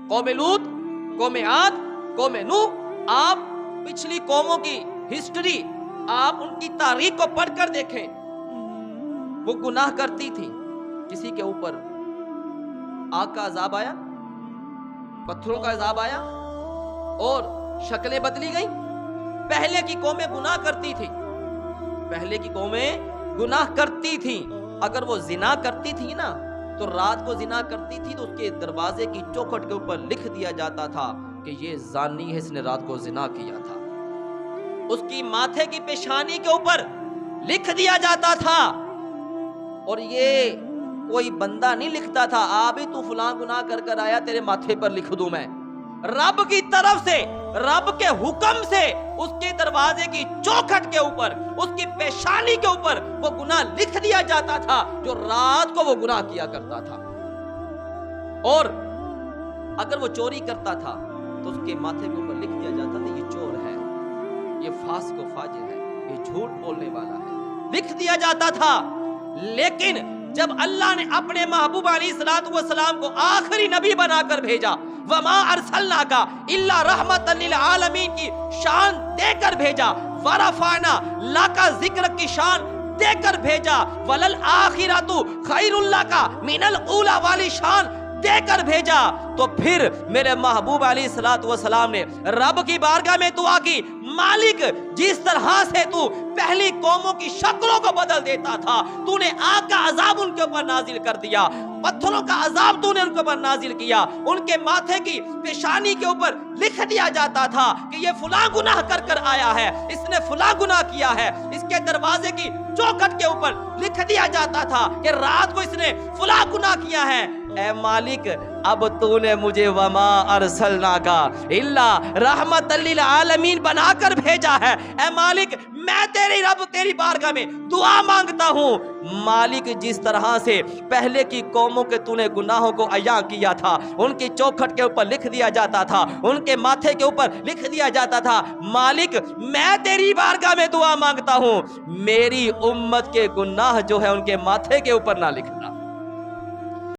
कौम लूत, कौम आद, कौम नूह, आप पिछली कौमों की हिस्ट्री, आप उनकी तारीख को पढ़कर देखें। वो गुनाह करती थी, किसी के ऊपर आग का अजाब आया, पत्थरों का अजाब आया और शक्लें बदली गई। पहले की कौमें गुनाह करती थी, पहले की कौमें गुनाह करती थी। अगर वो जिना करती थी ना, तो रात को जिना करती थी तो उसके दरवाजे की चौखट के ऊपर लिख दिया जाता था कि ये जानी है, इसने रात को जिना किया था। उसकी माथे की पेशानी के ऊपर लिख दिया जाता था। और ये कोई बंदा नहीं लिखता था, आप ही तू फलां गुनाह कर कर आया, तेरे माथे पर लिख दूं मैं। रब की तरफ से, रब के हुक्म से उसके दरवाजे की चौखट के ऊपर, उसकी पेशानी के ऊपर वो गुनाह लिख दिया जाता था जो रात को वो गुनाह किया करता था। और अगर वो चोरी करता था तो उसके माथे के ऊपर लिख दिया जाता था, ये चोर है, ये फासिक व फाजिर है, ये झूठ बोलने वाला है, लिख दिया जाता था। लेकिन जब अल्लाह ने अपने महबूब अलैहिस्सलातु वस्सलाम को आखिरी नबी बनाकर भेजा, वमा अरसलनाका इल्ला रहमतन लिल आलमीन की शान देकर भेजा, वरफाना लाका जिक्र की शान देकर भेजा, वलल आखिरतु खैरुल लका मिनल ऊला वाली शान देकर भेजा, तो फिर मेरे महबूब अलैहिस्सलातु वस्सलाम ने रब की बारगाह में दुआ की, मालिक जिस तरह से तू पहली कौमों की शक्लों को बदल देता था, तूने आग का अजाब उनके ऊपर नाजिल कर दिया, पत्थरों का अजाब तूने उनके ऊपर नाजिल किया, उनके माथे की पेशानी के ऊपर लिख दिया जाता था कि ये फलां गुनाह कर कर आया है, इसने फलां गुनाह किया है, इसके दरवाजे की चौखट के ऊपर लिख दिया जाता था कि रात को इसने फलां गुनाह किया है। ऐ मालिक, अब तूने मुझे वमा अरसलनाका इल्ला रहमतल लिल आलमीन बनाकर भेजा है। ऐ मालिक, मैं तेरी रब तेरी बारगाह में दुआ मांगता हूँ, मालिक जिस तरह से पहले की कौमों के तूने गुनाहों को अया किया था, उनकी चौखट के ऊपर लिख दिया जाता था, उनके माथे के ऊपर लिख दिया जाता था, मालिक मैं तेरी बारगाह में दुआ मांगता हूँ, मेरी उम्मत के गुनाह जो है उनके माथे के ऊपर ना लिखना।